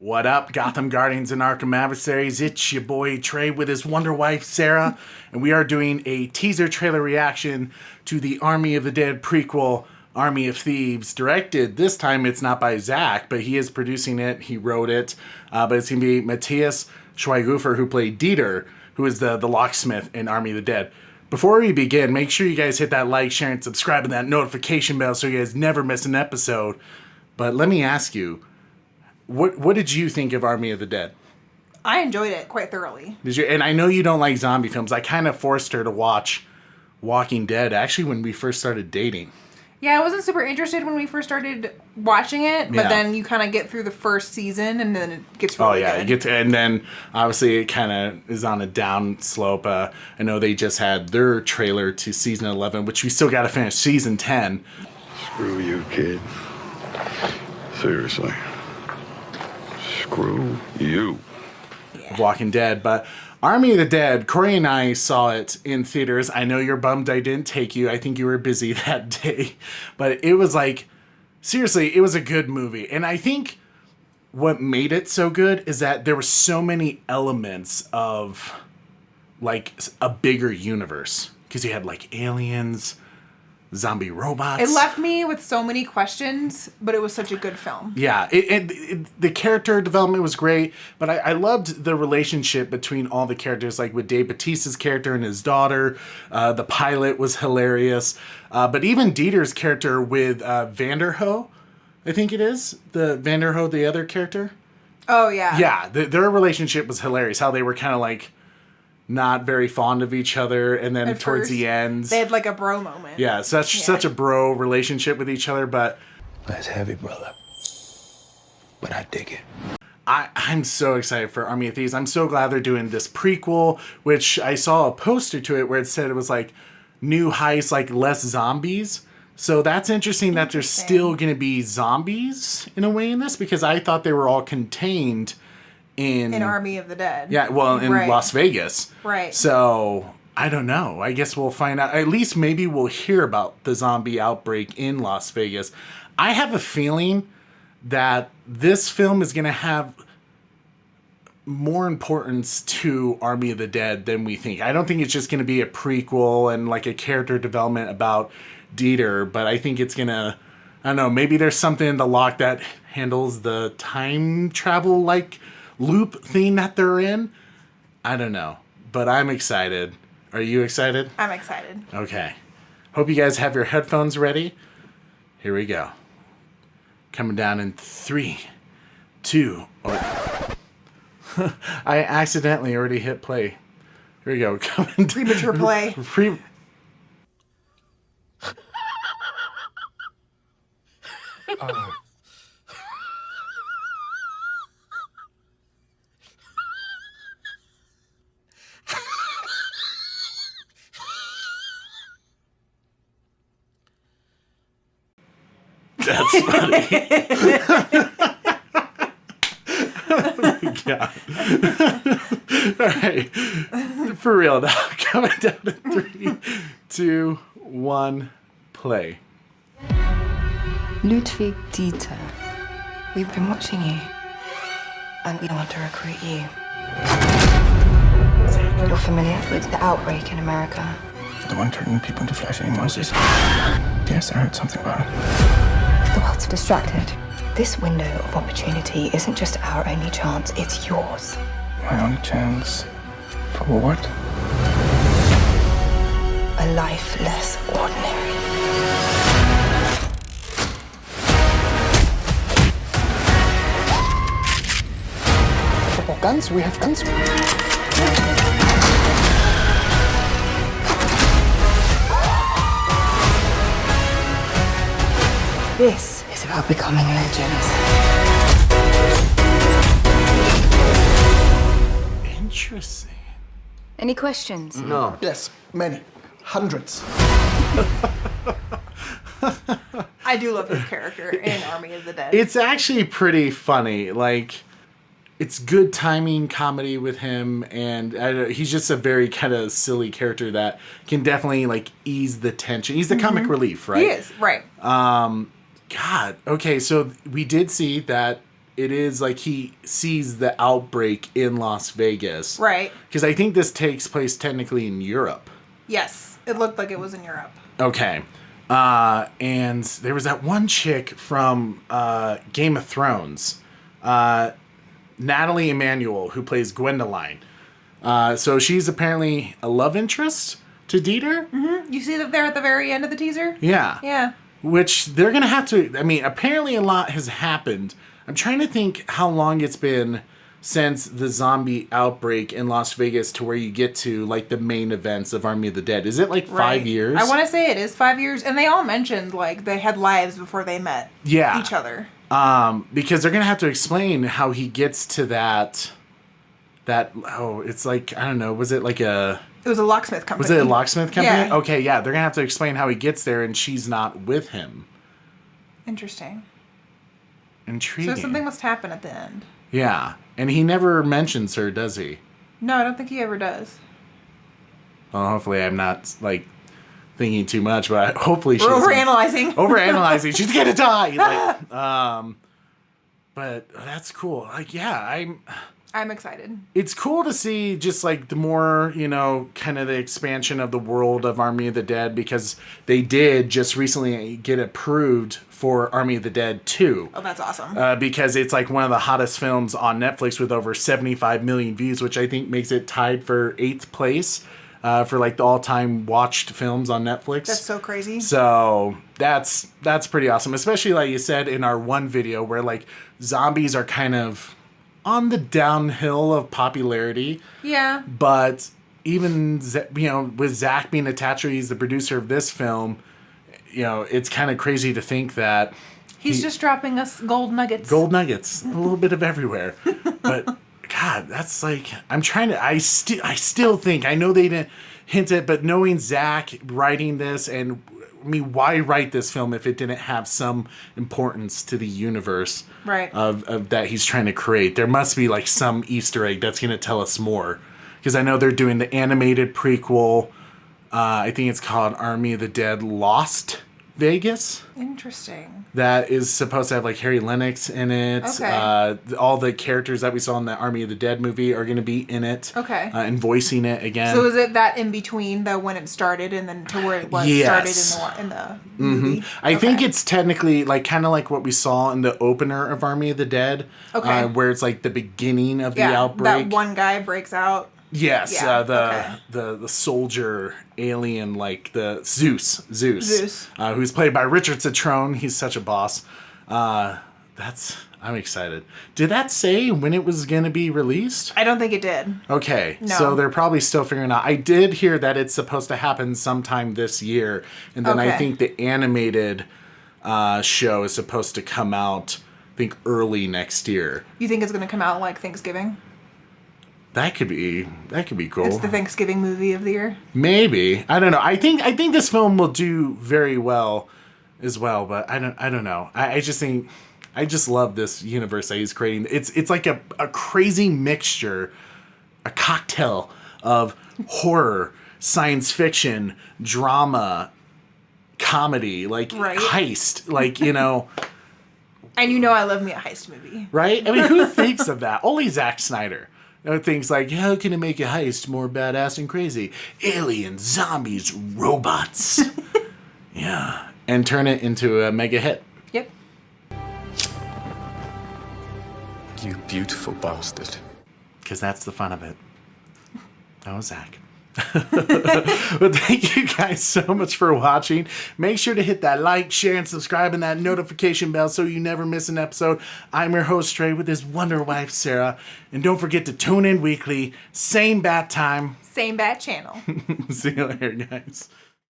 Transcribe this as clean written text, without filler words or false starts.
What up, Gotham Guardians and Arkham Adversaries? It's your boy Trey with his Wonder Wife Sara, and we are doing a teaser trailer reaction to the Army of the Dead prequel, Army of Thieves. Directed, this time it's not by Zack, but he is producing it, he wrote it, but it's going to be Matthias Schweighöfer, who played Dieter, who is the locksmith in Army of the Dead. Before we begin, make sure you guys hit that like, share, and subscribe, and that notification bell so you guys never miss an episode. But let me ask you, What did you think of Army of the Dead? I enjoyed it quite thoroughly. Did you? And I know you don't like zombie films. I kind of forced her to watch Walking Dead, actually, when we first started dating. Yeah, I wasn't super interested when we first started watching it, but then you kind of get through the first season, and then it gets really good. You get to, and then obviously it kind of is on a down slope. I know they just had their trailer to season 11, which we still got to finish season 10. Screw you, kid. Seriously. Screw you. Walking Dead, but Army of the Dead, Corey and I saw it in theaters. I know you're bummed I didn't take you. I think you were busy that day. But it was like, seriously, it was a good movie. And I think what made it so good is that there were so many elements of like a bigger universe. Because you had like aliens, zombie robots. It left me with so many questions, but it was such a good film. Yeah, the character development was great, but I loved the relationship between all the characters, like with Dave Bautista's character and his daughter. The pilot was hilarious. But even Dieter's character with Vanderho, I think it is. The Vanderho, the other character. Oh, yeah. Yeah, their relationship was hilarious. How they were kind of like not very fond of each other, and then towards the end they had like a bro moment. Yeah, such a bro relationship with each other, but that's heavy, brother. But I dig it. I'm so excited for Army of Thieves. I'm so glad they're doing this prequel, which I saw a poster to it where it said it was like new heist, like less zombies. So that's interesting that there's still going to be zombies in a way in this, because I thought they were all contained in Army of the Dead. Yeah, well, in Las Vegas. Right. So, I don't know. I guess we'll find out. At least maybe we'll hear about the zombie outbreak in Las Vegas. I have a feeling that this film is going to have more importance to Army of the Dead than we think. I don't think it's just going to be a prequel and like a character development about Dieter, but I think it's going to, I don't know, maybe there's something in the lock that handles the time travel like loop thing that they're in. I don't know, but I'm excited. Are you excited? I'm excited. Okay. Hope you guys have your headphones ready. Here we go. Coming down in 3, 2. I accidentally already hit play. Here we go. Coming premature play. That's funny. Oh my God. All right. For real now. Coming down to 3, 2, 1, play. Ludwig Dieter, we've been watching you, and we want to recruit you. You're familiar with the outbreak in America? The one turning people into flesh-eating monsters? Yes, I heard something about it. The world's distracted. This window of opportunity isn't just our only chance, it's yours. My only chance? For what? A life less ordinary. Football guns? We have guns? This is about becoming legends. Interesting. Any questions? No. Yes, many. Hundreds. I do love his character in Army of the Dead. It's actually pretty funny. Like, it's good timing comedy with him, and he's just a very kind of silly character that can definitely like ease the tension. He's the comic relief, right? He is, right. God. Okay, so we did see that it is like he sees the outbreak in Las Vegas. Right. Because I think this takes place technically in Europe. Yes. It looked like it was in Europe. Okay. And there was that one chick from Game of Thrones, Natalie Emmanuel, who plays Gwendoline. So she's apparently a love interest to Dieter. Mm-hmm. You see that there at the very end of the teaser? Yeah. Yeah. Which they're going to have to... I mean, apparently a lot has happened. I'm trying to think how long it's been since the zombie outbreak in Las Vegas to where you get to, like, the main events of Army of the Dead. Is it, like, 5 years? I want to say it is 5 years. And they all mentioned, like, they had lives before they met each other. Because they're going to have to explain how he gets to that... it's like, I don't know, was it like a... It was a locksmith company. Was it a locksmith company? Yeah. Okay, yeah, they're going to have to explain how he gets there and she's not with him. Interesting. Intriguing. So something must happen at the end. Yeah, and he never mentions her, does he? No, I don't think he ever does. Well, hopefully I'm not, like, thinking too much, but hopefully she's... We're overanalyzing. Overanalyzing. She's going to die! Like, but that's cool. Like, yeah, I'm excited. It's cool to see just like the more, kind of the expansion of the world of Army of the Dead, because they did just recently get approved for Army of the Dead 2. Oh, that's awesome. Because it's like one of the hottest films on Netflix with over 75 million views, which I think makes it tied for 8th place for like the all-time watched films on Netflix. That's so crazy. So that's pretty awesome, especially like you said in our one video where like zombies are kind of on the downhill of popularity. Yeah. But even, with Zack being attached to, he's the producer of this film, it's kind of crazy to think that he's just dropping us gold nuggets. Gold nuggets. A little bit of everywhere. But, God, that's like, I still think, I know they didn't hint it, but knowing Zack writing this and, why write this film if it didn't have some importance to the universe of that he's trying to create? There must be like some Easter egg that's going to tell us more. Because I know they're doing the animated prequel. I think it's called Army of the Dead Lost Vegas. Interesting. That is supposed to have like Harry Lennox in it. Okay. All the characters that we saw in the Army of the Dead movie are going to be in it. Okay. And voicing it again. So is it that in between though when it started and then to where it was started in the movie? I think it's technically like kind of like what we saw in the opener of Army of the Dead. Okay. Where it's like the beginning of the outbreak. That one guy breaks out. Yes, the soldier alien, like the Zeus, who's played by Richard Citrone. He's such a boss. I'm excited. Did that say when it was going to be released? I don't think it did. Okay, no. So they're probably still figuring out. I did hear that it's supposed to happen sometime this year, and then I think the animated show is supposed to come out, I think, early next year. You think it's going to come out like Thanksgiving? That could be cool. It's the Thanksgiving movie of the year. Maybe. I don't know. I think this film will do very well as well, but I don't know. I just think I just love this universe that he's creating. It's like a crazy mixture, a cocktail of horror, science fiction, drama, comedy, like heist, like, And I love me a heist movie. Right? I mean, who thinks of that? Only Zack Snyder. Things like, how can it make a heist more badass and crazy? Aliens, zombies, robots. Yeah. And turn it into a mega hit. Yep. You beautiful bastard. Because that's the fun of it. That was Zack. Well, thank you guys so much for watching. Make sure to hit that like, share, and subscribe and that notification bell so you never miss an episode. I'm your host, Trey, with his Wonder Wife Sara. And don't forget to tune in weekly. Same bat time. Same bat channel. See you later, guys.